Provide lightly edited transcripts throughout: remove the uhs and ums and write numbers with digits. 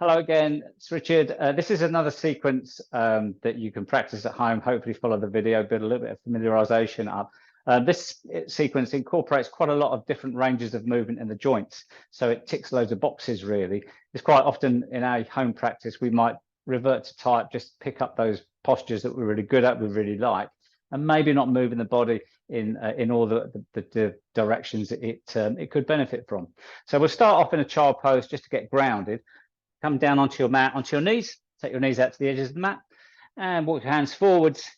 Hello again, it's Richard. This is another sequence that you can practice at home. Hopefully follow the video, build a little bit of familiarization up. This sequence incorporates quite a lot of different ranges of movement in the joints. So it ticks loads of boxes, really. It's quite often in our home practice, we might revert to type, just pick up those postures that we're really good at, we really like, and maybe not moving the body in all the directions it could benefit from. So we'll start off in a child pose just to get grounded. Come down onto your mat, onto your knees. Take your knees out to the edges of the mat and walk your hands forwards.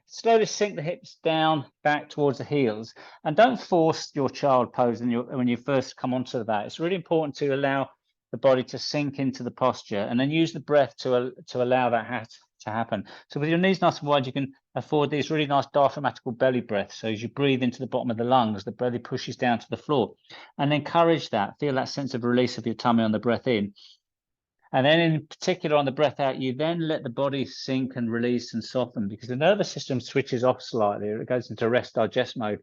Slowly sink the hips down, back towards the heels. And don't force your child pose when you first come onto that. It's really important to allow the body to sink into the posture and then use the breath to allow that to happen. So with your knees nice and wide, you can afford these really nice diaphragmatical belly breaths. So as you breathe into the bottom of the lungs, the belly pushes down to the floor. And encourage that. Feel that sense of release of your tummy on the breath in. And then in particular on the breath out, you then let the body sink and release and soften because the nervous system switches off slightly. It goes into rest digest mode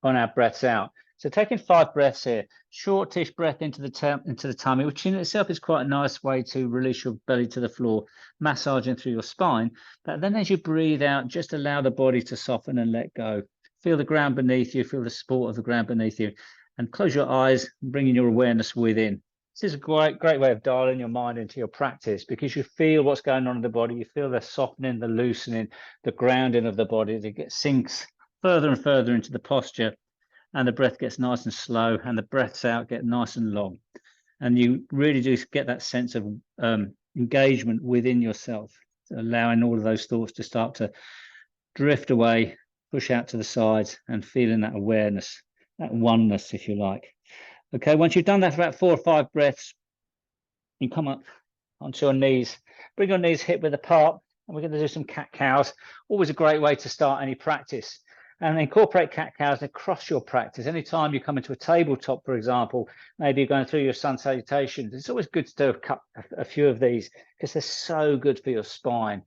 on our breaths out. So taking 5 breaths here, shortish breath into the tummy, which in itself is quite a nice way to release your belly to the floor, massaging through your spine. But then as you breathe out, just allow the body to soften and let go. Feel the ground beneath you, feel the support of the ground beneath you, and close your eyes, bringing your awareness within. This is a great way of dialing your mind into your practice because you feel what's going on in the body. You feel the softening, the loosening, the grounding of the body. It sinks further and further into the posture, and the breath gets nice and slow, and the breaths out get nice and long. And you really do get that sense of engagement within yourself, allowing all of those thoughts to start to drift away, push out to the sides, and feeling that awareness, that oneness, if you like. Okay, once you've done that for about 4 or 5 breaths, you come up onto your knees. Bring your knees hip width apart, and we're going to do some cat-cows. Always a great way to start any practice. And incorporate cat-cows across your practice. Anytime you come into a tabletop, for example, maybe you're going through your sun salutations, it's always good to do a few of these because they're so good for your spine.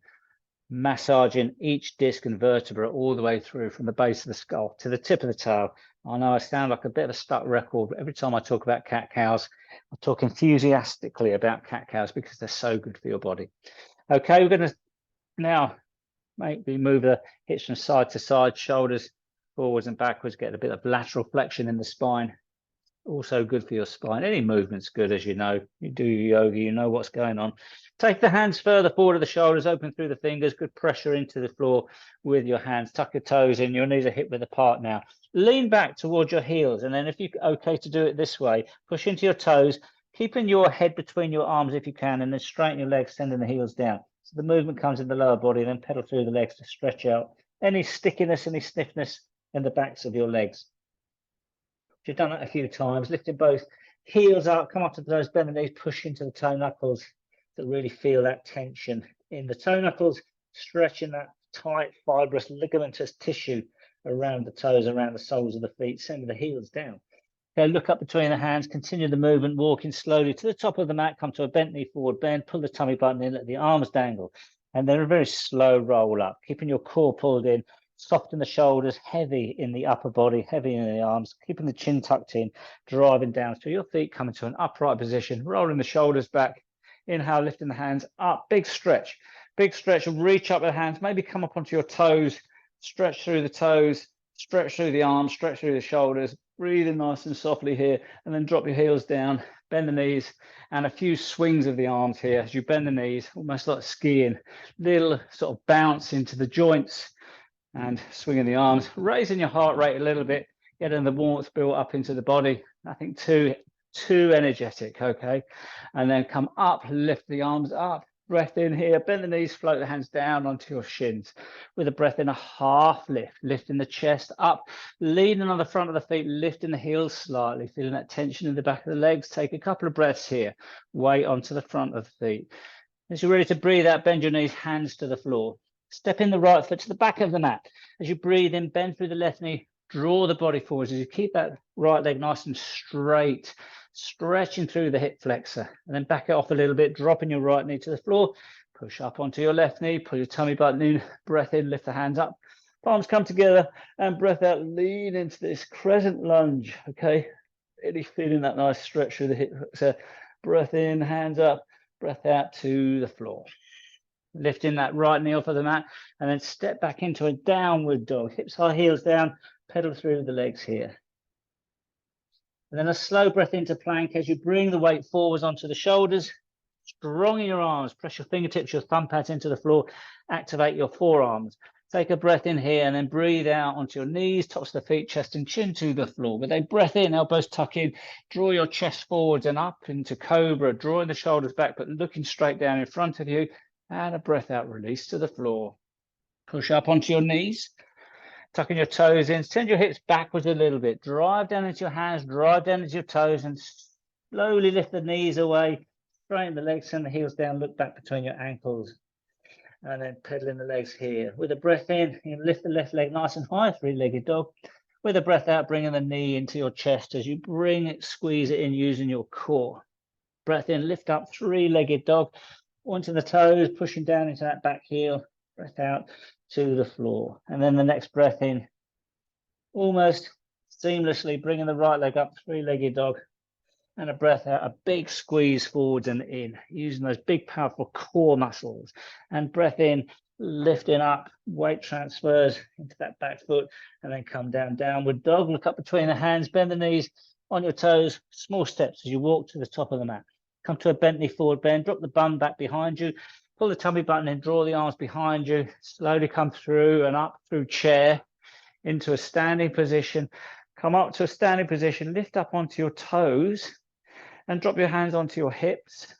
Massaging each disc and vertebra all the way through from the base of the skull to the tip of the tail. I know I sound like a bit of a stuck record, but every time I talk about cat-cows, I talk enthusiastically about cat-cows because they're so good for your body. Okay, we're going to now maybe move the hips from side to side, shoulders forwards and backwards, get a bit of lateral flexion in the spine. Also good for your spine. Any movement's good, as you know. You do yoga, you know what's going on. Take the hands further forward of the shoulders, open through the fingers, good pressure into the floor with your hands. Tuck your toes in, your knees are hip width apart now. Lean back towards your heels, and then if you're okay to do it this way, push into your toes, keeping your head between your arms if you can, and then straighten your legs, sending the heels down. So the movement comes in the lower body, and then pedal through the legs to stretch out any stickiness, any stiffness in the backs of your legs. You've done that a few times, lifting both heels up, come up to those, bend the knees, push into the toe knuckles to really feel that tension in the toe knuckles, stretching that tight, fibrous, ligamentous tissue around the toes, around the soles of the feet, sending the heels down. Okay, look up between the hands, continue the movement, walking slowly to the top of the mat, come to a bent knee forward bend, pull the tummy button in, let the arms dangle, and then a very slow roll up, keeping your core pulled in, soft in the shoulders, heavy in the upper body, heavy in the arms, keeping the chin tucked in, driving down through your feet, coming to an upright position, rolling the shoulders back, inhale, lifting the hands up, big stretch, reach up with the hands, maybe come up onto your toes, stretch through the toes, stretch through the arms, stretch through the shoulders, breathing nice and softly here, and then drop your heels down, bend the knees, and a few swings of the arms here as you bend the knees, almost like skiing, little sort of bounce into the joints, and swinging the arms, raising your heart rate a little bit, getting the warmth built up into the body. Nothing too energetic, okay? And then come up, lift the arms up, breath in here, bend the knees, float the hands down onto your shins. With a breath in, a half lift, lifting the chest up, leaning on the front of the feet, lifting the heels slightly, feeling that tension in the back of the legs. Take a couple of breaths here, weight onto the front of the feet. As you're ready to breathe out, bend your knees, hands to the floor. Step in the right foot to the back of the mat. As you breathe in, bend through the left knee, draw the body forwards. As you keep that right leg nice and straight, stretching through the hip flexor, and then back it off a little bit, dropping your right knee to the floor, push up onto your left knee, pull your tummy button in, breath in, lift the hands up, palms come together, and breath out, lean into this crescent lunge, okay? Really feeling that nice stretch through the hip flexor. Breath in, hands up, breath out to the floor. Lifting that right knee off of the mat, and then step back into a downward dog. Hips high, heels down, pedal through the legs here. And then a slow breath into plank as you bring the weight forwards onto the shoulders. Strong in your arms, press your fingertips, your thumb pads into the floor, activate your forearms. Take a breath in here and then breathe out onto your knees, tops of the feet, chest and chin to the floor. With a breath in, elbows tuck in, draw your chest forwards and up into cobra, drawing the shoulders back, but looking straight down in front of you. And a breath out, release to the floor. Push up onto your knees, tucking your toes in, send your hips backwards a little bit. Drive down into your hands, drive down into your toes, and slowly lift the knees away. Straighten the legs, send the heels down, look back between your ankles. And then pedaling the legs here. With a breath in, you lift the left leg nice and high, three-legged dog. With a breath out, bringing the knee into your chest as you bring it, squeeze it in using your core. Breath in, lift up, three-legged dog. Onto the toes, pushing down into that back heel. Breath out to the floor. And then the next breath in, almost seamlessly bringing the right leg up, three-legged dog. And a breath out, a big squeeze forwards and in, using those big, powerful core muscles. And breath in, lifting up, weight transfers into that back foot, and then come down, downward dog. Look up between the hands, bend the knees on your toes, small steps as you walk to the top of the mat. Come to a bent knee forward bend, drop the bum back behind you, pull the tummy button in, draw the arms behind you, slowly come through and up through chair into a standing position. Come up to a standing position, lift up onto your toes and drop your hands onto your hips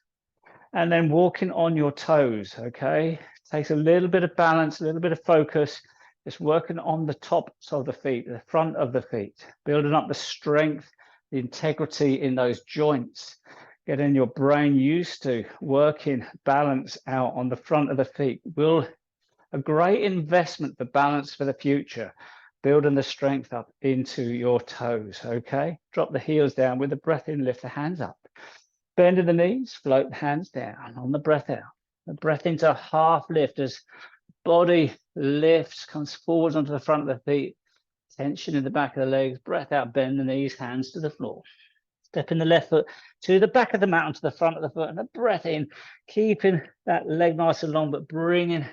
and then walking on your toes, okay? Takes a little bit of balance, a little bit of focus, just working on the tops of the feet, the front of the feet, building up the strength, the integrity in those joints, getting your brain used to working balance out on the front of the feet. A great investment for balance for the future, building the strength up into your toes, okay? Drop the heels down. With the breath in, lift the hands up. Bend in the knees, float the hands down on the breath out. The breath into half lift as body lifts, comes forwards onto the front of the feet. Tension in the back of the legs. Breath out, bend the knees, hands to the floor. Stepping the left foot to the back of the mat, onto the front of the foot, and a breath in, keeping that leg nice and long, but bringing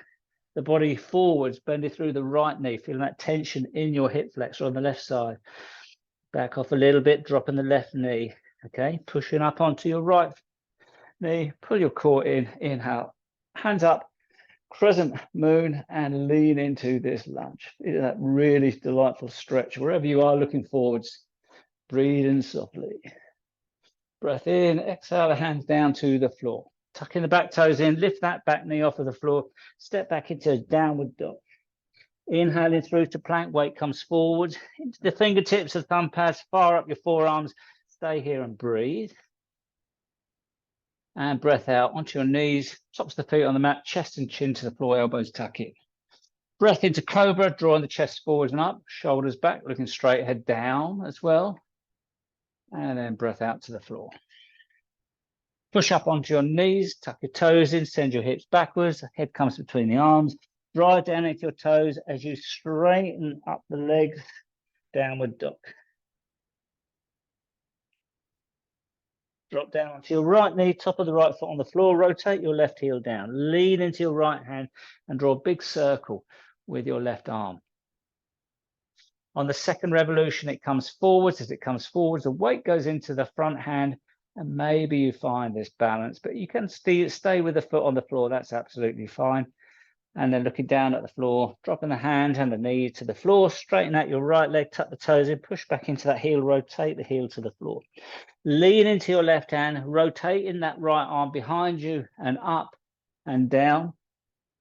the body forwards, bending through the right knee, feeling that tension in your hip flexor on the left side. Back off a little bit, dropping the left knee, okay? Pushing up onto your right knee, pull your core in, inhale, hands up, crescent moon, and lean into this lunge. That really delightful stretch, wherever you are looking forwards, breathing softly. Breath in, exhale the hands down to the floor. Tucking the back toes in, lift that back knee off of the floor, step back into downward dog. Inhaling through to plank, weight comes forward, into the fingertips, the thumb pads, far up your forearms. Stay here and breathe. And breath out onto your knees, tops of the feet on the mat, chest and chin to the floor, elbows tuck in. Breath into cobra, drawing the chest forwards and up, shoulders back, looking straight, head down as well. And then breath out to the floor. Push up onto your knees, tuck your toes in, send your hips backwards, the head comes between the arms, drive down into your toes as you straighten up the legs, downward dog. Drop down onto your right knee, top of the right foot on the floor, rotate your left heel down, lean into your right hand and draw a big circle with your left arm. On the second revolution, it comes forwards. As it comes forwards, the weight goes into the front hand, and maybe you find this balance, but you can stay with the foot on the floor. That's absolutely fine. And then looking down at the floor, dropping the hand and the knee to the floor, straighten out your right leg, tuck the toes in, push back into that heel, rotate the heel to the floor. Lean into your left hand, rotating that right arm behind you and up and down.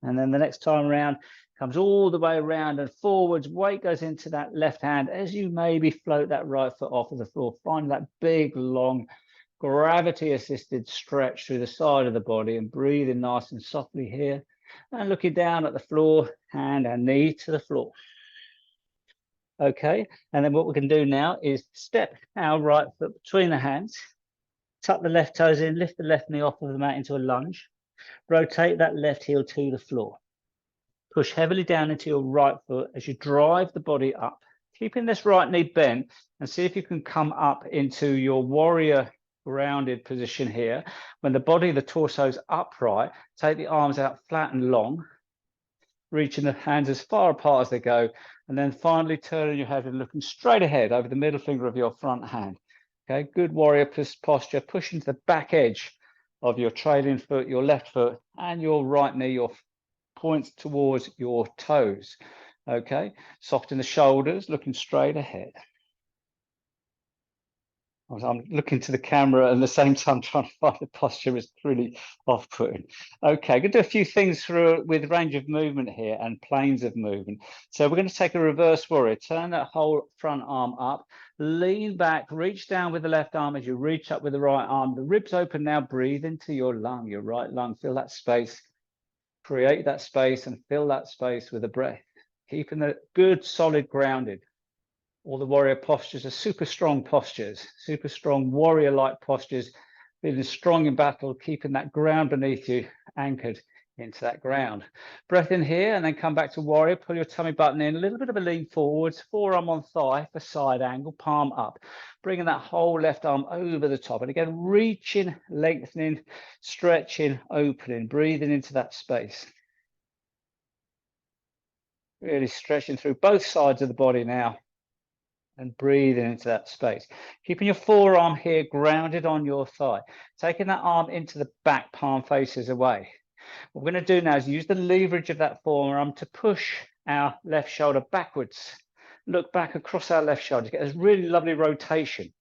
And then the next time around, comes all the way around and forwards, weight goes into that left hand as you maybe float that right foot off of the floor. Find that big, long, gravity-assisted stretch through the side of the body and breathing nice and softly here. And looking down at the floor, hand and knee to the floor. Okay, and then what we can do now is step our right foot between the hands, tuck the left toes in, lift the left knee off of the mat into a lunge, rotate that left heel to the floor. Push heavily down into your right foot as you drive the body up, keeping this right knee bent, and see if you can come up into your warrior grounded position here. When the body, the torso is upright, take the arms out flat and long, reaching the hands as far apart as they go, and then finally turning your head and looking straight ahead over the middle finger of your front hand. Okay, good warrior posture, pushing to the back edge of your trailing foot, your left foot, and your right knee, your points towards your toes. Okay, soften the shoulders, looking straight ahead. I'm looking to the camera and at the same time trying to find the posture is really off-putting. Okay, going to do a few things through with range of movement here and planes of movement. So we're going to take a reverse warrior, turn that whole front arm up, lean back, reach down with the left arm as you reach up with the right arm. The ribs open now, breathe into your lung, your right lung, feel that space, create that space and fill that space with a breath, keeping the good, solid, grounded. All the warrior postures are super strong postures, super strong warrior-like postures, feeling strong in battle, keeping that ground beneath you anchored into that ground. Breath in here and then come back to warrior. Pull your tummy button in, a little bit of a lean forwards, forearm on thigh for side angle, palm up, bringing that whole left arm over the top. And again, reaching, lengthening, stretching, opening, breathing into that space. Really stretching through both sides of the body now. And breathing into that space. Keeping your forearm here grounded on your thigh. Taking that arm into the back, palm faces away. What we're going to do now is use the leverage of that forearm to push our left shoulder backwards. Look back across our left shoulder. Get this really lovely rotation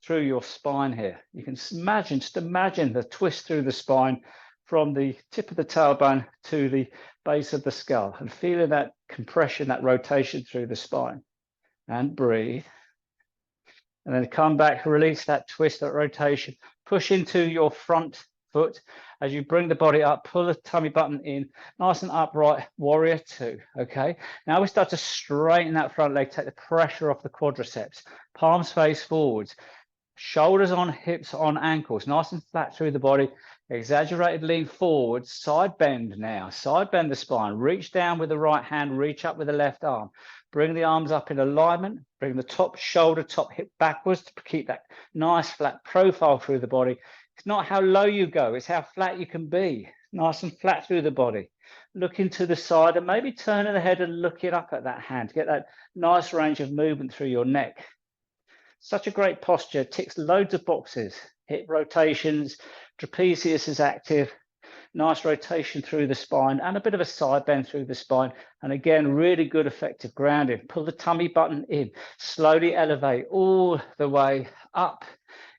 through your spine here. You can imagine, just imagine the twist through the spine from the tip of the tailbone to the base of the skull and feeling that compression, that rotation through the spine. And breathe, and then come back, release that twist, that rotation, push into your front foot as you bring the body up, pull the tummy button in, nice and upright, warrior two. Okay, now we start to straighten that front leg, take the pressure off the quadriceps, palms face forwards, shoulders on hips, on ankles, nice and flat through the body, exaggerated lean forward, side bend now, side bend the spine, reach down with the right hand, reach up with the left arm. Bring the arms up in alignment, bring the top shoulder, top hip backwards to keep that nice flat profile through the body. It's not how low you go, it's how flat you can be. Nice and flat through the body. Looking to the side and maybe turning the head and looking up at that hand to get that nice range of movement through your neck. Such a great posture, ticks loads of boxes. Hip rotations, trapezius is active, nice rotation through the spine and a bit of a side bend through the spine. And again, really good effective grounding. Pull the tummy button in, slowly elevate all the way up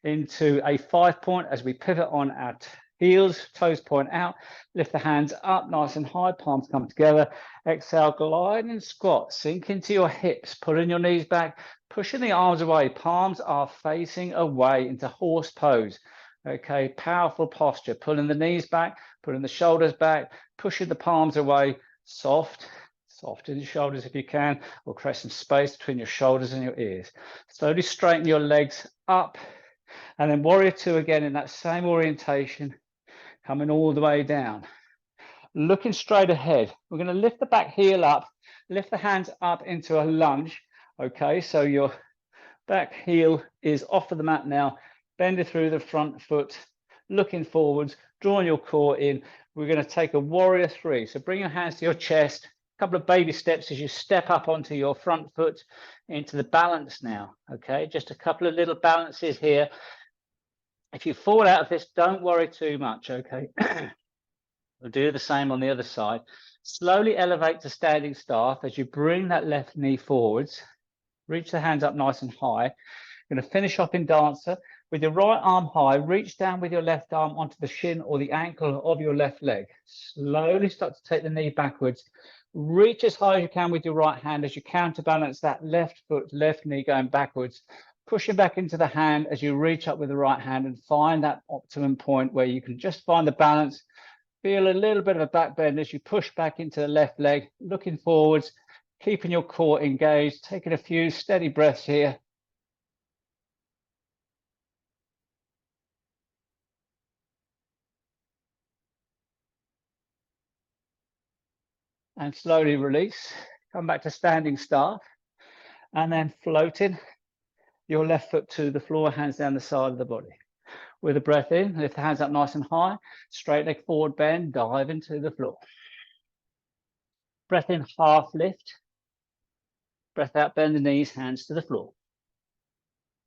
into a 5-point as we pivot on our heels, toes point out, lift the hands up nice and high, palms come together. Exhale, glide and squat, sink into your hips, pulling your knees back, pushing the arms away, palms are facing away into horse pose. Okay, powerful posture, pulling the knees back, pulling the shoulders back, pushing the palms away, soft in your shoulders if you can, or create some space between your shoulders and your ears. Slowly straighten your legs up, and then warrior two again in that same orientation, coming all the way down. Looking straight ahead, we're going to lift the back heel up, lift the hands up into a lunge. Okay, so your back heel is off of the mat now, bend it through the front foot, looking forwards, drawing your core in. We're going to take a warrior three. So bring your hands to your chest, a couple of baby steps as you step up onto your front foot into the balance now. Okay, just a couple of little balances here. If you fall out of this, don't worry too much. Okay, we'll do the same on the other side. Slowly elevate to standing staff as you bring that left knee forwards. Reach the hands up nice and high. You're going to finish up in dancer. With your right arm high, reach down with your left arm onto the shin or the ankle of your left leg. Slowly start to take the knee backwards. Reach as high as you can with your right hand as you counterbalance that left foot, left knee going backwards. Pushing back into the hand as you reach up with the right hand and find that optimum point where you can just find the balance. Feel a little bit of a back bend as you push back into the left leg, looking forwards, keeping your core engaged, taking a few steady breaths here. And slowly release. Come back to standing staff. And then floating your left foot to the floor, hands down the side of the body. With a breath in, lift the hands up nice and high, straight leg forward bend, dive into the floor. Breath in, half lift. Breath out, bend the knees, hands to the floor.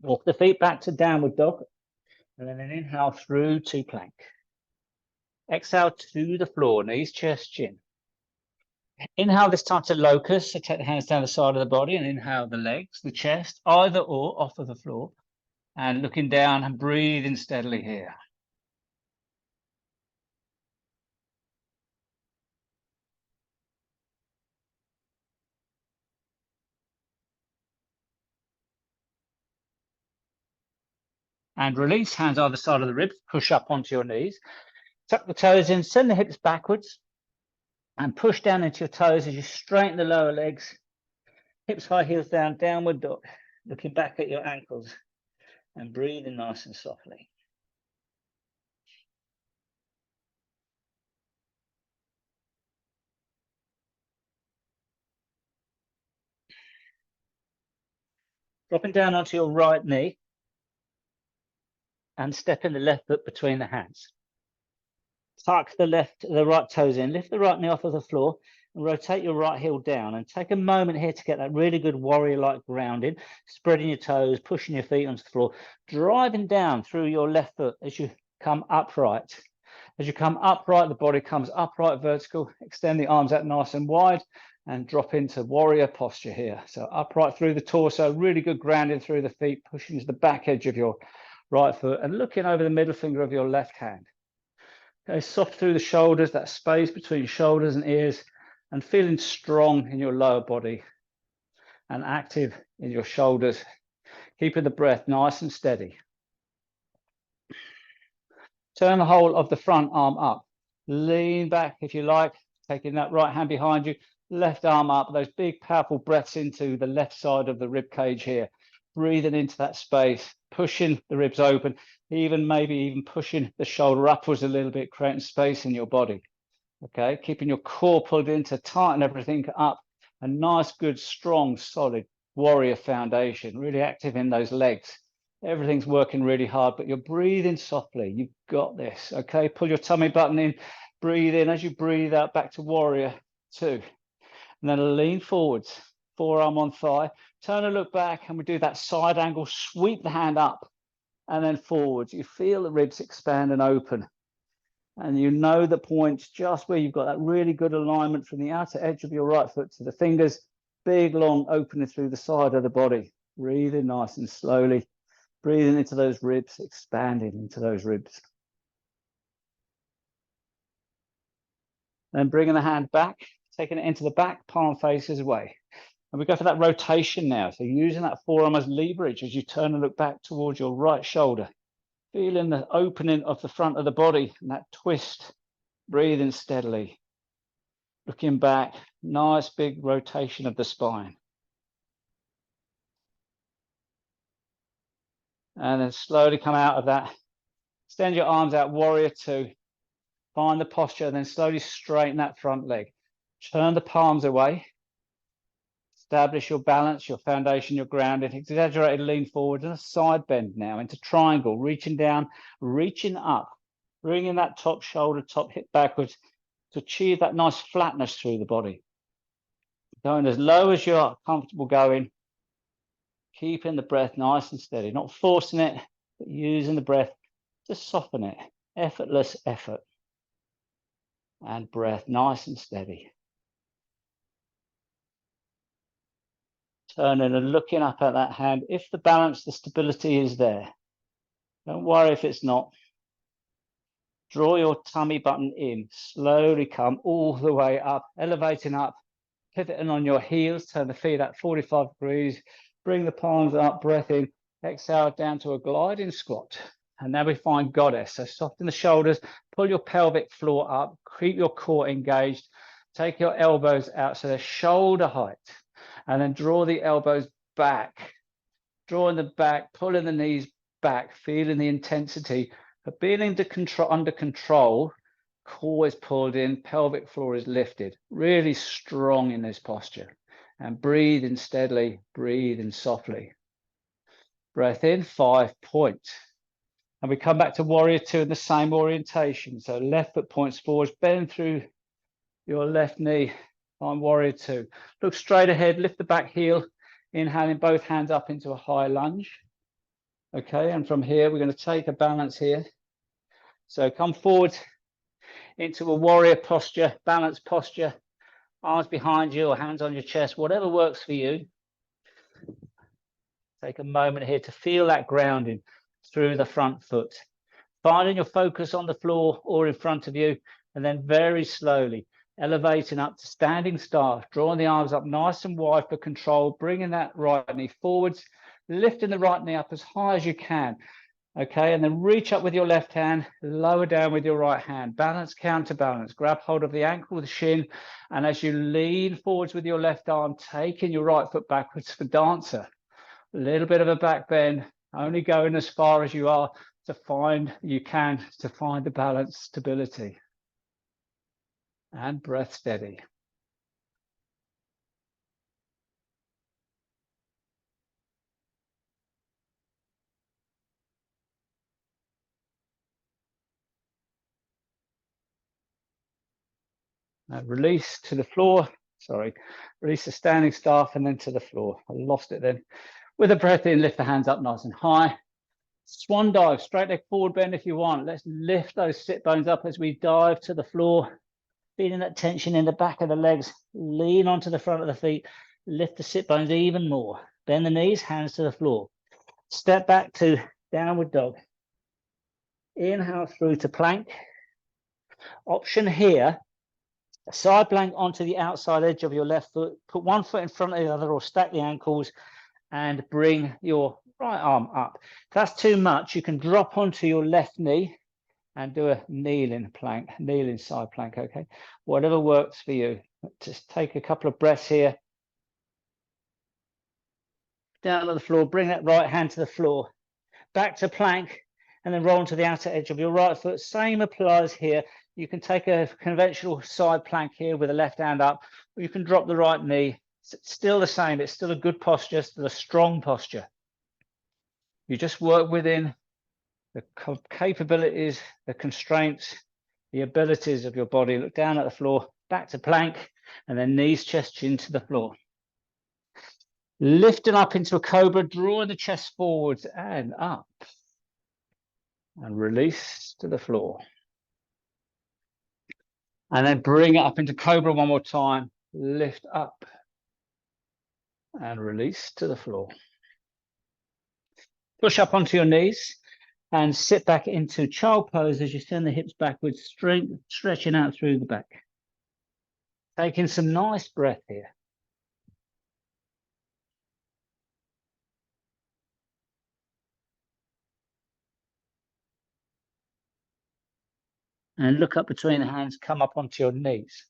Walk the feet back to downward dog, and then an inhale through to plank. Exhale to the floor, knees, chest, chin. Inhale this time to locust, so take the hands down the side of the body and inhale the legs, the chest, either or off of the floor. And looking down and breathing steadily here. And release, hands either side of the ribs, push up onto your knees. Tuck the toes in, send the hips backwards, and push down into your toes as you straighten the lower legs. Hips high, heels down, downward dog. Looking back at your ankles and breathing nice and softly. Dropping down onto your right knee and stepping the left foot between the hands. Tuck the right toes in, lift the right knee off of the floor and rotate your right heel down, and take a moment here to get that really good warrior-like grounding, spreading your toes, pushing your feet onto the floor, driving down through your left foot as you come upright. As you come upright, the body comes upright, vertical, extend the arms out nice and wide and drop into warrior posture here. So upright through the torso, really good grounding through the feet, pushing to the back edge of your right foot and looking over the middle finger of your left hand. Okay, soft through the shoulders, that space between shoulders and ears, and feeling strong in your lower body and active in your shoulders, keeping the breath nice and steady. Turn the whole of the front arm up. Lean back if you like, taking that right hand behind you, left arm up, those big powerful breaths into the left side of the rib cage here. Breathing into that space, pushing the ribs open, maybe even pushing the shoulder upwards a little bit, creating space in your body. Okay, keeping your core pulled in to tighten everything up. A nice, good, strong, solid warrior foundation, really active in those legs. Everything's working really hard, but you're breathing softly. You've got this. Okay, pull your tummy button in, breathe in. As you breathe out, back to warrior 2. And then lean forwards, forearm on thigh, turn and look back, and we do that side angle, sweep the hand up and then forwards. You feel the ribs expand and open. And you know the points just where you've got that really good alignment from the outer edge of your right foot to the fingers, big, long opening through the side of the body. Breathing nice and slowly, breathing into those ribs, expanding into those ribs. Then bringing the hand back, taking it into the back, palm faces away. And we go for that rotation now. So using that forearm as leverage as you turn and look back towards your right shoulder. Feeling the opening of the front of the body and that twist, breathing steadily. Looking back, nice big rotation of the spine. And then slowly come out of that. Extend your arms out, warrior 2. Find the posture, and then slowly straighten that front leg. Turn the palms away. Establish your balance, your foundation, your grounding. Exaggerated lean forward and a side bend now into triangle, reaching down, reaching up, bringing that top shoulder, top hip backwards to achieve that nice flatness through the body. Going as low as you're comfortable going, keeping the breath nice and steady, not forcing it, but using the breath to soften it. Effortless effort. And breath nice and steady. Turning and looking up at that hand. If the balance, the stability is there. Don't worry if it's not. Draw your tummy button in. Slowly come all the way up, elevating up, pivoting on your heels. Turn the feet at 45 degrees. Bring the palms up, breath in. Exhale down to a gliding squat. And now we find goddess. So soften the shoulders, pull your pelvic floor up, keep your core engaged. Take your elbows out so they're shoulder height. And then draw the elbows back, drawing them back, pulling the knees back, feeling the intensity of being under control. Core is pulled in, pelvic floor is lifted. Really strong in this posture. And breathing steadily, breathing softly. Breath in, 5 points. And we come back to warrior two in the same orientation. So left foot points forwards, bend through your left knee on warrior two. Look straight ahead, lift the back heel, inhaling both hands up into a high lunge. Okay, and from here, we're going to take a balance here. So come forward into a warrior posture, balanced posture, arms behind you or hands on your chest, whatever works for you. Take a moment here to feel that grounding through the front foot. Finding your focus on the floor or in front of you, and then very slowly elevating up to standing start, drawing the arms up nice and wide for control, bringing that right knee forwards, lifting the right knee up as high as you can. Okay, and then reach up with your left hand, lower down with your right hand, balance, counterbalance, grab hold of the ankle, the shin, and as you lean forwards with your left arm, taking your right foot backwards for dancer. A little bit of a back bend, only going as far as you are to find the balance, stability, and breath steady. Release to the floor, release the standing staff and then to the floor. I lost it then. With a breath in, lift the hands up nice and high. Swan dive, straight leg forward bend if you want. Let's lift those sit bones up as we dive to the floor, feeling that tension in the back of the legs. Lean onto the front of the feet, lift the sit bones even more. Bend the knees, hands to the floor. Step back to downward dog. Inhale through to plank. Option here, a side plank onto the outside edge of your left foot. Put one foot in front of the other or stack the ankles and bring your right arm up. If that's too much, you can drop onto your left knee and do a kneeling plank, kneeling side plank, okay? Whatever works for you. Just take a couple of breaths here. Down to the floor, bring that right hand to the floor. Back to plank, and then roll onto the outer edge of your right foot. Same applies here. You can take a conventional side plank here with the left hand up, or you can drop the right knee. It's still the same. It's still a good posture, still a strong posture. You just work within the capabilities, the constraints, the abilities of your body. Look down at the floor, back to plank, and then knees, chest, chin to the floor. Lifting up into a cobra, drawing the chest forwards and up. And release to the floor. And then bring it up into cobra one more time. Lift up. And release to the floor. Push up onto your knees. And sit back into child pose as you send the hips backwards, stretching out through the back. Taking some nice breath here. And look up between the hands, come up onto your knees.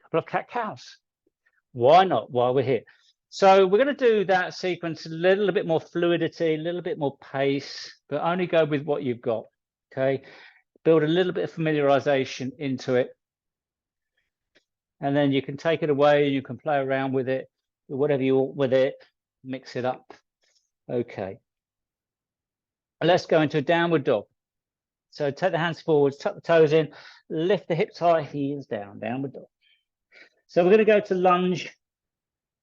A couple of cat-cows. Why not while we're here? So we're going to do that sequence a little bit more fluidity, a little bit more pace, but only go with what you've got, okay? Build a little bit of familiarization into it. And then you can take it away, you can play around with it, whatever you want with it, mix it up. Okay. Let's go into a downward dog. So take the hands forwards, tuck the toes in, lift the hips high, heels down, downward dog. So we're going to go to lunge,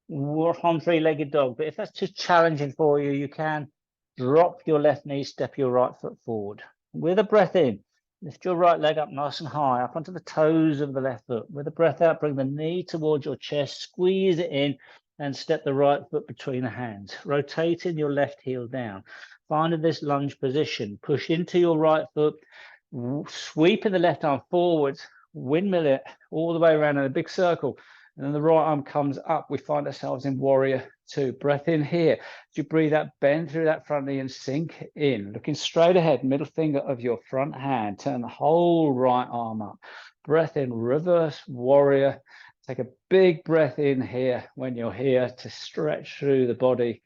on three-legged dog. But if that's too challenging for you, you can drop your left knee, step your right foot forward. With a breath in, lift your right leg up nice and high, up onto the toes of the left foot. With a breath out, bring the knee towards your chest, squeeze it in, and step the right foot between the hands. Rotating your left heel down. Finding this lunge position. Push into your right foot, sweeping the left arm forwards, windmill it all the way around in a big circle. And then the right arm comes up. We find ourselves in warrior two. Breath in here. As you breathe out, bend through that front knee and sink in. Looking straight ahead, middle finger of your front hand. Turn the whole right arm up. Breath in, reverse warrior. Take a big breath in here when you're here to stretch through the body.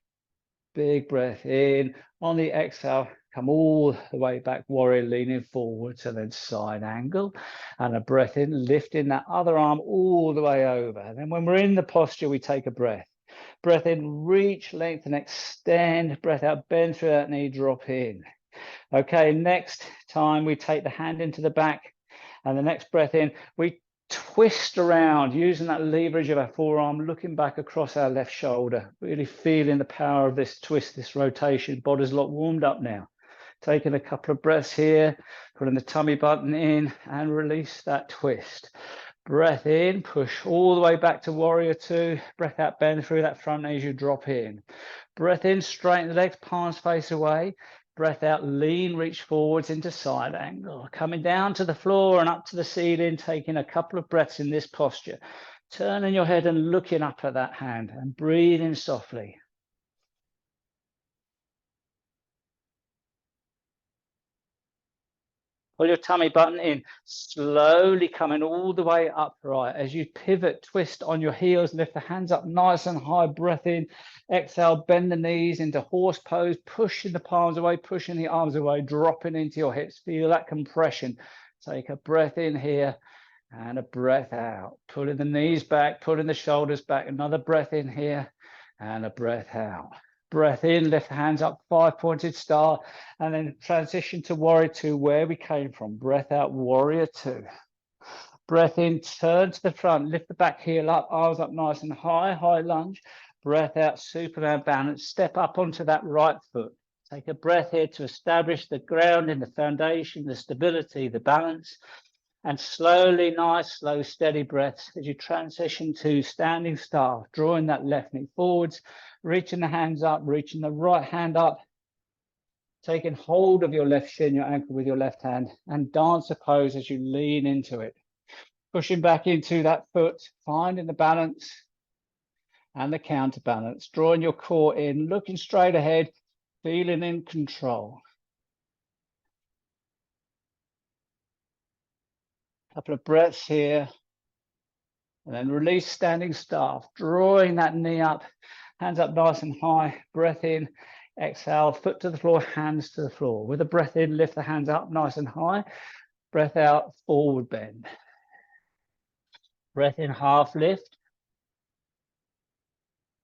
Big breath in. On the exhale, come all the way back, warrior, leaning forwards, and then side angle. And a breath in, lifting that other arm all the way over. And then when we're in the posture, we take a breath. Breath in, reach, lengthen, extend. Breath out, bend through that knee, drop in. Okay, next time we take the hand into the back, and the next breath in, we twist around using that leverage of our forearm, looking back across our left shoulder, really feeling the power of this twist, this rotation. Body's a lot warmed up now. Taking a couple of breaths here, putting the tummy button in and release that twist. Breath in, push all the way back to warrior two. Breath out, bend through that front knee as you drop in. Breath in, straighten the legs, palms face away. Breath out, lean, reach forwards into side angle. Coming down to the floor and up to the ceiling, taking a couple of breaths in this posture. Turning your head and looking up at that hand and breathing softly. Pull your tummy button in, slowly coming all the way upright. As you pivot, twist on your heels, lift the hands up nice and high, breath in. Exhale, bend the knees into horse pose, pushing the palms away, pushing the arms away, dropping into your hips. Feel that compression. Take a breath in here and a breath out. Pulling the knees back, pulling the shoulders back. Another breath in here and a breath out. Breath in, lift the hands up, 5-pointed star, and then transition to warrior two, where we came from. Breath out, warrior two. Breath in, turn to the front, lift the back heel up, arms up nice and high, high lunge. Breath out, Superman balance, step up onto that right foot. Take a breath here to establish the ground in the foundation, the stability, the balance. And slowly, nice, slow, steady breaths as you transition to standing start, drawing that left knee forwards, reaching the hands up, reaching the right hand up, taking hold of your left shin, your ankle with your left hand, and dancer pose as you lean into it. Pushing back into that foot, finding the balance and the counterbalance, drawing your core in, looking straight ahead, feeling in control. Couple of breaths here. And then release standing staff, drawing that knee up, hands up nice and high, breath in, exhale, foot to the floor, hands to the floor. With a breath in, lift the hands up nice and high, breath out, forward bend. Breath in, half lift.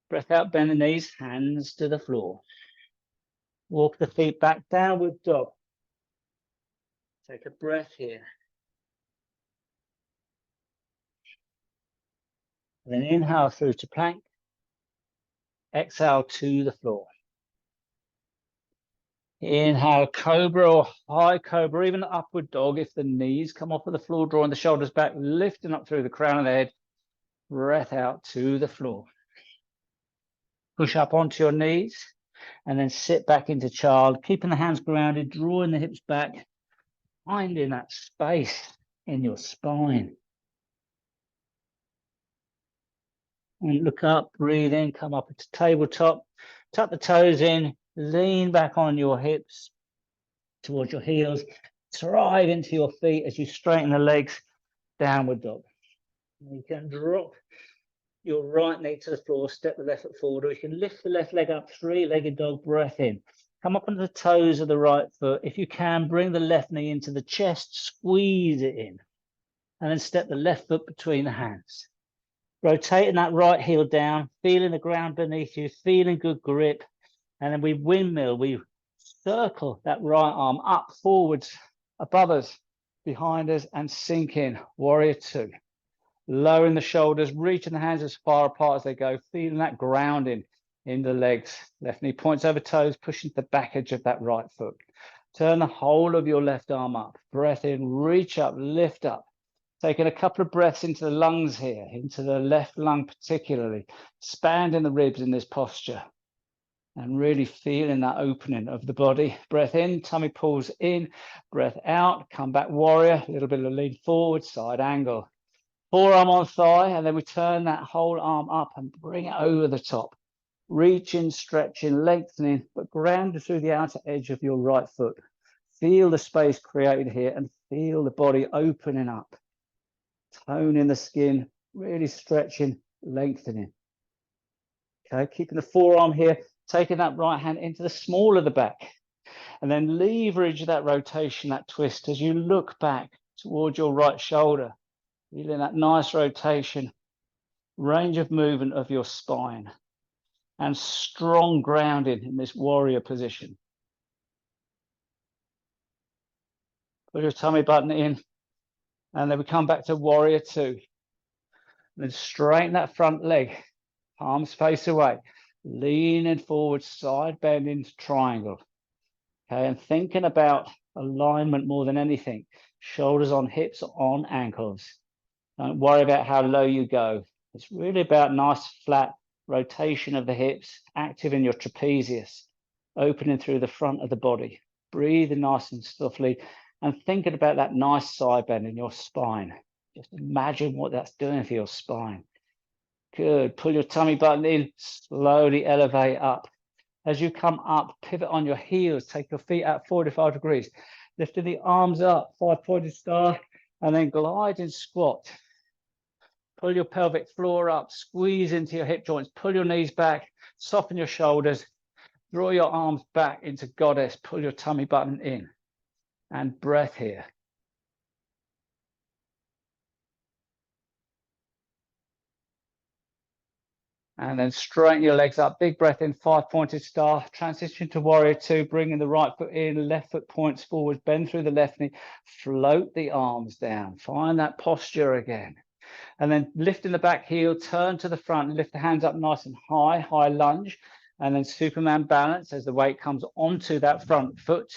Breath out, bend the knees, hands to the floor. Walk the feet back, downward dog. Take a breath here. And then inhale through to plank. Exhale to the floor. Inhale, cobra or high cobra, even upward dog if the knees come off of the floor, drawing the shoulders back, lifting up through the crown of the head. Breath out to the floor. Push up onto your knees and then sit back into child, keeping the hands grounded, drawing the hips back, finding that space in your spine. And look up, breathe in, come up to tabletop, tuck the toes in, lean back on your hips towards your heels, drive into your feet as you straighten the legs, downward dog. You can drop your right knee to the floor, step the left foot forward, or you can lift the left leg up, three-legged dog, breath in. Come up onto the toes of the right foot. If you can, bring the left knee into the chest, squeeze it in, and then step the left foot between the hands. Rotating that right heel down, feeling the ground beneath you, feeling good grip, and then we windmill, we circle that right arm up, forwards, above us, behind us, and sink in, warrior two. Lowering the shoulders, reaching the hands as far apart as they go, feeling that grounding in the legs. Left knee points over toes, pushing the back edge of that right foot. Turn the whole of your left arm up. Breath in, reach up, lift up. Taking a couple of breaths into the lungs here, into the left lung particularly, expanding the ribs in this posture and really feeling that opening of the body. Breath in, tummy pulls in, breath out, come back warrior, a little bit of lean forward, side angle. Forearm on thigh, and then we turn that whole arm up and bring it over the top. Reaching, stretching, lengthening, but grounded through the outer edge of your right foot. Feel the space created here and feel the body opening up. Toning the skin, really stretching, lengthening. Okay, keeping the forearm here, taking that right hand into the small of the back, and then leverage that rotation, that twist as you look back towards your right shoulder, feeling that nice rotation, range of movement of your spine, and strong grounding in this warrior position. Put your tummy button in, and then we come back to warrior two. And then straighten that front leg, palms face away, leaning forward, side bend into triangle. Okay, and thinking about alignment more than anything. Shoulders on hips, on ankles. Don't worry about how low you go. It's really about nice flat rotation of the hips, active in your trapezius, opening through the front of the body. Breathing nice and softly, and thinking about that nice side bend in your spine. Just imagine what that's doing for your spine. Good. Pull your tummy button in, slowly elevate up. As you come up, pivot on your heels, take your feet out 45 degrees, lifting the arms up, 5-pointed star, and then glide and squat. Pull your pelvic floor up, squeeze into your hip joints, pull your knees back, soften your shoulders, draw your arms back into goddess, pull your tummy button in, and breath here. And then straighten your legs up, big breath in, 5-pointed star, transition to warrior two, bringing the right foot in, left foot points forward, bend through the left knee, float the arms down, find that posture again. And then lifting the back heel, turn to the front, lift the hands up nice and high, high lunge, and then Superman balance as the weight comes onto that front foot,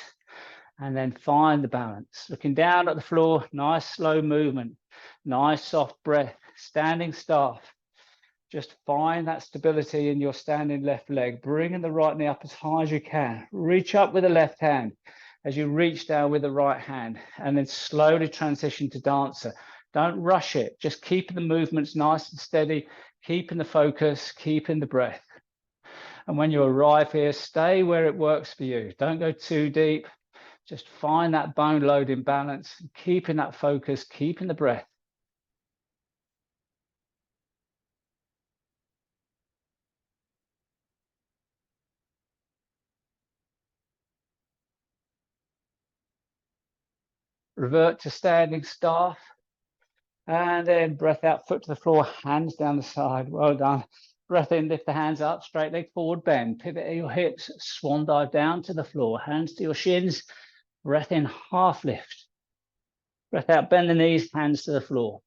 and then find the balance. Looking down at the floor, nice slow movement, nice soft breath, standing staff. Just find that stability in your standing left leg, bringing the right knee up as high as you can. Reach up with the left hand as you reach down with the right hand, and then slowly transition to dancer. Don't rush it, just keeping the movements nice and steady, keeping the focus, keeping the breath. And when you arrive here, stay where it works for you. Don't go too deep. Just find that bone load in balance, keeping that focus, keeping the breath. Revert to standing staff. And then breath out, foot to the floor, hands down the side. Well done. Breath in, lift the hands up, straight leg forward, bend. Pivot your hips, swan dive down to the floor. Hands to your shins. Breath in, half lift. Breath out, bend the knees, hands to the floor.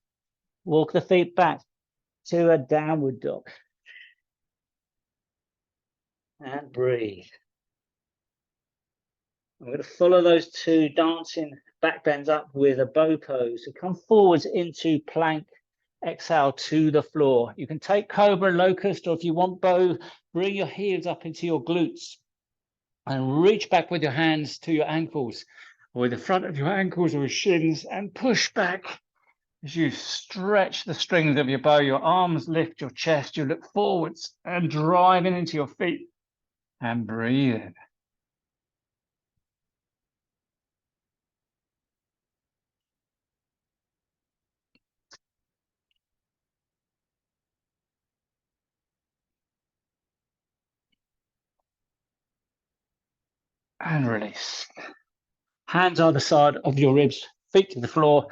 Walk the feet back to a downward dog. And breathe. I'm going to follow those two dancing back bends up with a bow pose. So come forwards into plank. Exhale to the floor. You can take cobra, locust, or if you want bow, bring your heels up into your glutes and reach back with your hands to your ankles, or with the front of your ankles or your shins, and push back as you stretch the strings of your bow. Your arms lift your chest. You look forwards and driving into your feet and breathe in. And release. Hands either side of your ribs, feet to the floor.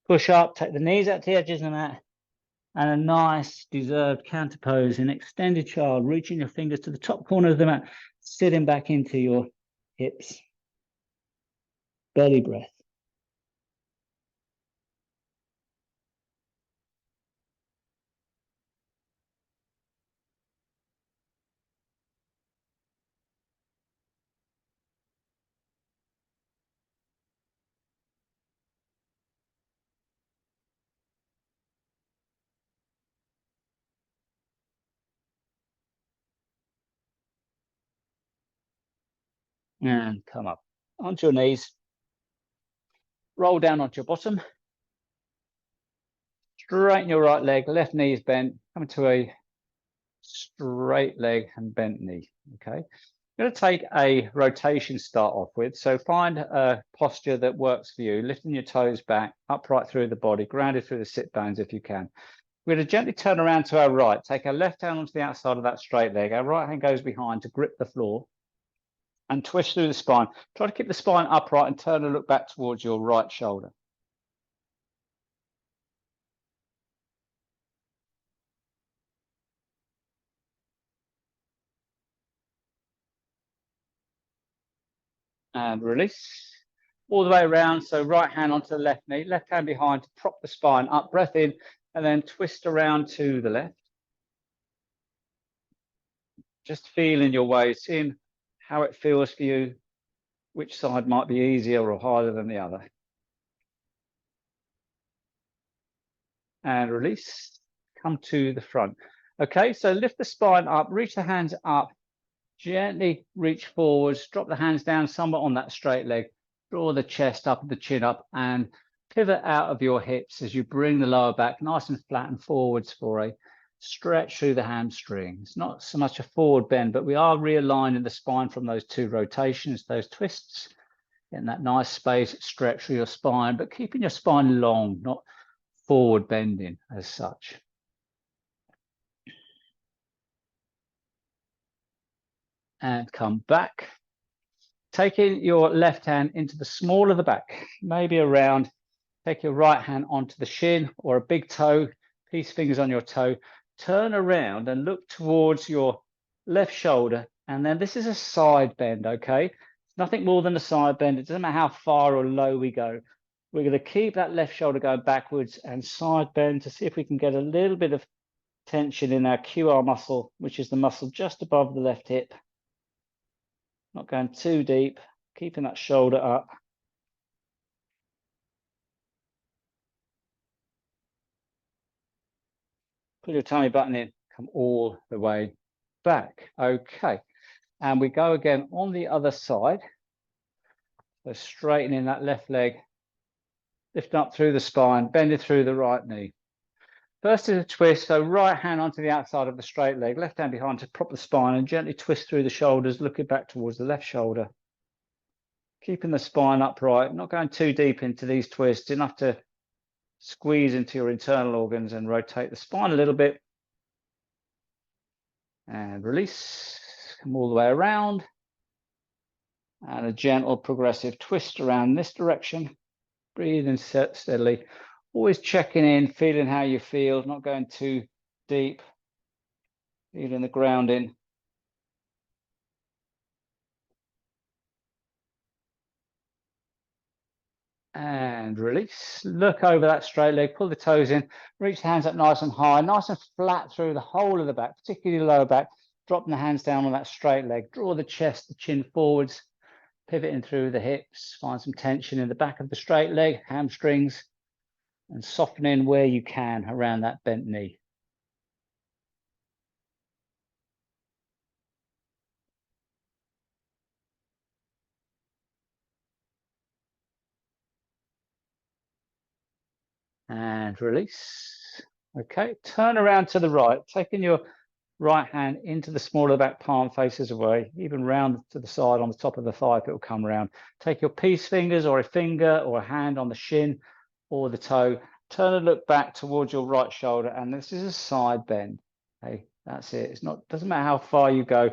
Push up, take the knees out to the edges of the mat, and a nice deserved counter pose in extended child, reaching your fingers to the top corner of the mat, sitting back into your hips. Belly breath. And come up onto your knees. Roll down onto your bottom. Straighten your right leg, left knee is bent. Come to a straight leg and bent knee. Okay. I'm going to take a rotation start off with. So find a posture that works for you, lifting your toes back, upright through the body, grounded through the sit bones if you can. We're going to gently turn around to our right, take our left hand onto the outside of that straight leg. Our right hand goes behind to grip the floor and twist through the spine. Try to keep the spine upright and turn and look back towards your right shoulder. And release. all the way around. So right hand onto the left knee, left hand behind to prop the spine up, breath in, and then twist around to the left. Just feeling your way, seeing how it feels for you, which side might be easier or harder than the other. And release, come to the front. Okay, so lift the spine up, reach the hands up, gently reach forwards, drop the hands down somewhat on that straight leg, draw the chest up, the chin up, and pivot out of your hips as you bring the lower back nice and flat and forwards for a stretch through the hamstrings. Not so much a forward bend, but we are realigning the spine from those two rotations, those twists, in that nice space, stretch through your spine, but keeping your spine long, not forward bending as such. And come back. Taking your left hand into the small of the back, maybe around, take your right hand onto the shin or a big toe, peace fingers on your toe, turn around and look towards your left shoulder. And then this is a side bend, okay? It's nothing more than a side bend. It doesn't matter how far or low we go. We're going to keep that left shoulder going backwards and side bend to see if we can get a little bit of tension in our QR muscle, which is the muscle just above the left hip. Not going too deep, keeping that shoulder up. Pull your tummy button in, come all the way back. Okay, and we go again on the other side. So straightening that left leg, lifting up through the spine, bending through the right knee. First is a twist, so right hand onto the outside of the straight leg, left hand behind to prop the spine and gently twist through the shoulders, looking back towards the left shoulder. Keeping the spine upright, not going too deep into these twists, enough to squeeze into your internal organs and rotate the spine a little bit. And release, come all the way around. And a gentle progressive twist around this direction. Breathing steadily, always checking in, feeling how you feel, not going too deep, feeling the grounding. And release, look over that straight leg, pull the toes in, reach the hands up nice and high, nice and flat through the whole of the back, particularly the lower back, dropping the hands down on that straight leg, draw the chest, the chin forwards, pivoting through the hips, find some tension in the back of the straight leg, hamstrings, and softening where you can around that bent knee. And release. Okay, turn around to the right, taking your right hand into the smaller back palm faces away, even round to the side on the top of the thigh, it will come around. Take your peace fingers or a finger or a hand on the shin or the toe, turn and look back towards your right shoulder, and this is a side bend. Okay, that's it. It's not, doesn't matter how far you go,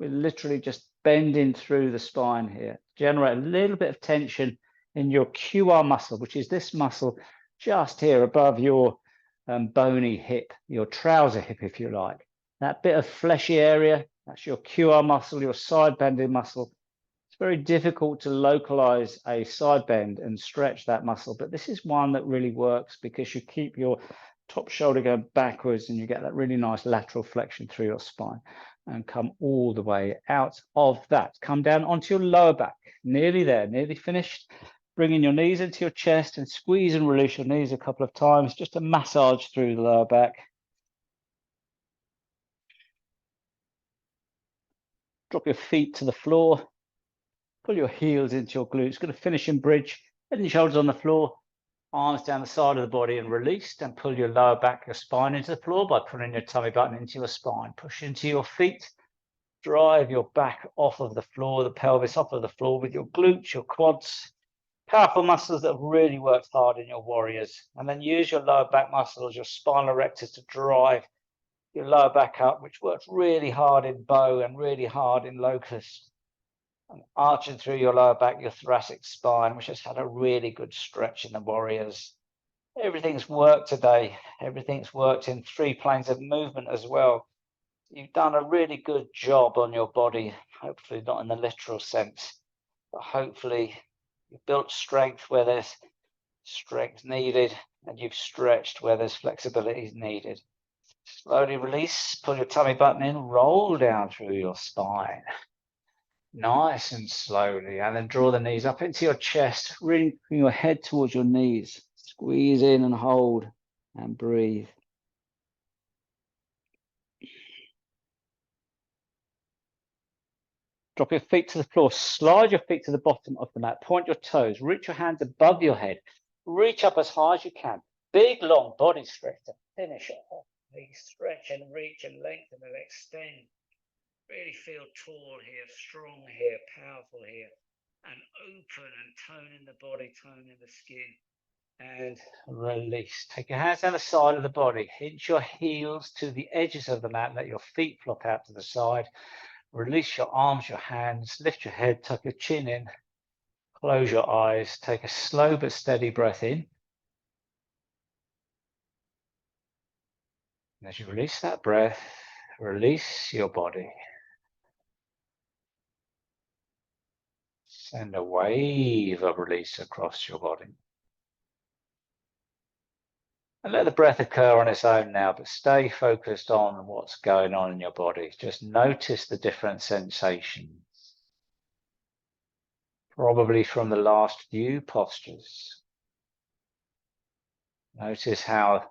we're literally just bending through the spine here. Generate a little bit of tension in your QR muscle, which is this muscle just here above your bony hip, your trouser hip, if you like. That bit of fleshy area, that's your QR muscle, your side bending muscle. It's very difficult to localize a side bend and stretch that muscle, but this is one that really works because you keep your top shoulder going backwards and you get that really nice lateral flexion through your spine. And come all the way out of that. Come down onto your lower back, nearly there, nearly finished. Bringing your knees into your chest and squeeze and release your knees a couple of times, just to massage through the lower back. Drop your feet to the floor. Pull your heels into your glutes. Going to finish in bridge. Head and shoulders on the floor. Arms down the side of the body and released. And pull your lower back, your spine into the floor by pulling your tummy button into your spine. Push into your feet. Drive your back off of the floor, the pelvis off of the floor with your glutes, your quads. Powerful muscles that have really worked hard in your warriors. And then use your lower back muscles, your spinal erectors, to drive your lower back up, which works really hard in bow and really hard in locust. And arching through your lower back, your thoracic spine, which has had a really good stretch in the warriors. Everything's worked today. Everything's worked in 3 planes of movement as well. You've done a really good job on your body, hopefully not in the literal sense, but hopefully You've built strength where there's strength needed, and you've stretched where there's flexibility needed. Slowly release, pull your tummy button in, roll down through your spine. Nice and slowly, and then draw the knees up into your chest, really bring your head towards your knees. Squeeze in and hold and breathe. Drop your feet to the floor, slide your feet to the bottom of the mat, point your toes, reach your hands above your head, reach up as high as you can. Big long body stretch to finish it off. Please stretch and reach and lengthen and extend. Really feel tall here, strong here, powerful here, and open and toning the body, toning the skin. And release. Take your hands down the side of the body, hinge your heels to the edges of the mat, let your feet flop out to the side. Release your arms, your hands, lift your head, tuck your chin in, close your eyes, take a slow but steady breath in. And as you release that breath, release your body. Send a wave of release across your body. And let the breath occur on its own now, but stay focused on what's going on in your body. Just notice the different sensations. Probably from the last few postures. Notice how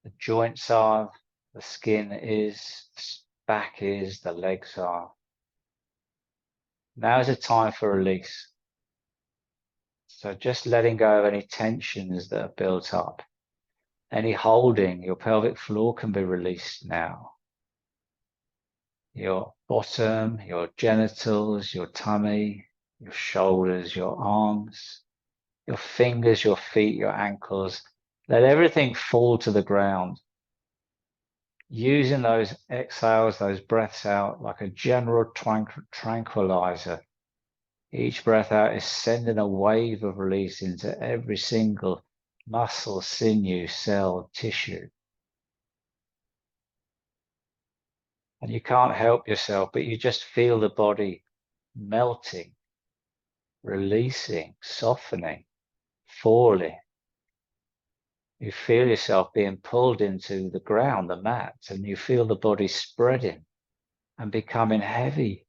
the joints are, the skin is, the back is, the legs are. Now is a time for release. So just letting go of any tensions that are built up. Any holding, your pelvic floor can be released now. Your bottom, your genitals, your tummy, your shoulders, your arms, your fingers, your feet, your ankles. Let everything fall to the ground. Using those exhales, those breaths out like a general tranquilizer. Each breath out is sending a wave of release into every single muscle, sinew, cell, tissue. And you can't help yourself, but you just feel the body melting, releasing, softening, falling. You feel yourself being pulled into the ground, the mat, and you feel the body spreading and becoming heavy.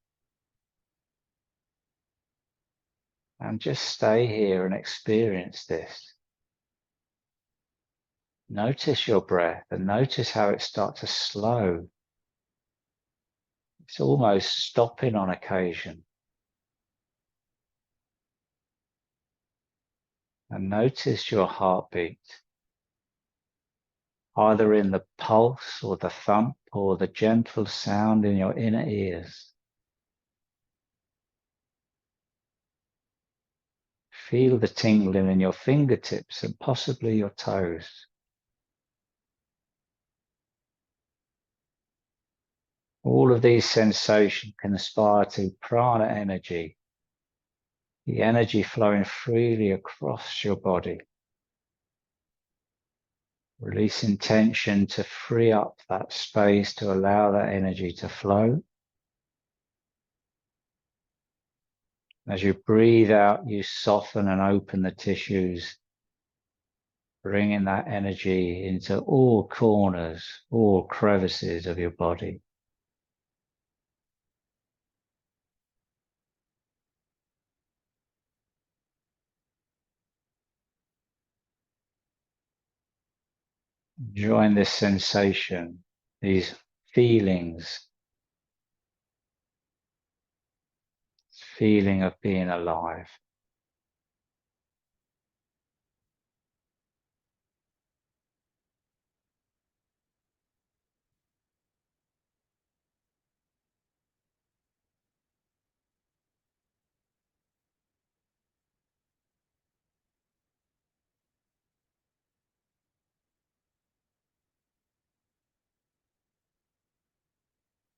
And just stay here and experience this. Notice your breath and notice how it starts to slow. It's almost stopping on occasion. And notice your heartbeat, either in the pulse or the thump or the gentle sound in your inner ears. Feel the tingling in your fingertips and possibly your toes. All of these sensations can aspire to prana energy, the energy flowing freely across your body. Releasing tension to free up that space to allow that energy to flow. As you breathe out, you soften and open the tissues, bringing that energy into all corners, all crevices of your body. Join this sensation, these feelings, feeling of being alive.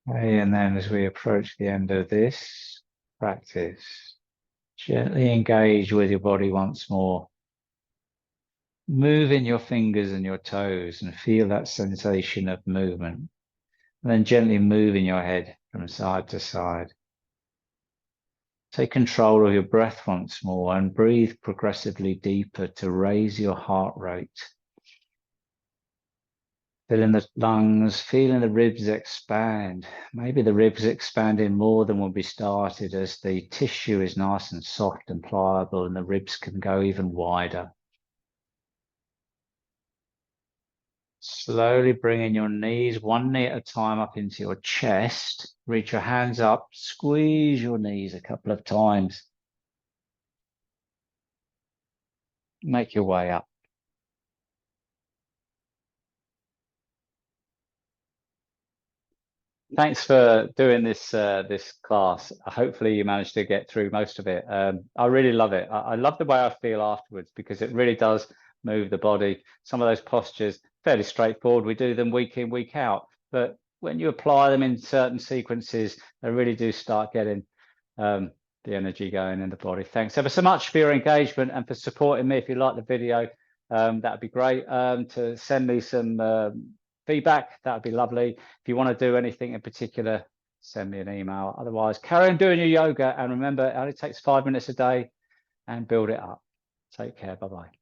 Okay, and then as we approach the end of this practice, gently engage with your body once more. Moving your fingers and your toes and feel that sensation of movement. And then gently moving your head from side to side. Take control of your breath once more and breathe progressively deeper to raise your heart rate. Feeling the lungs, feeling the ribs expand. Maybe the ribs expanding more than when we started as the tissue is nice and soft and pliable and the ribs can go even wider. Slowly bringing your knees, one knee at a time, up into your chest. Reach your hands up, squeeze your knees a couple of times. Make your way up. Thanks for doing this this class. Hopefully you managed to get through most of it. I really love it. I love the way I feel afterwards because it really does move the body. Some of those postures, fairly straightforward. We do them week in, week out. But when you apply them in certain sequences, they really do start getting the energy going in the body. Thanks ever so much for your engagement and for supporting me. If you like the video, that would be great. To send me some feedback, that would be lovely. If you want to do anything in particular, send me an email. Otherwise, carry on doing your yoga, and remember, it only takes 5 minutes a day, and build it up. Take care. Bye-bye.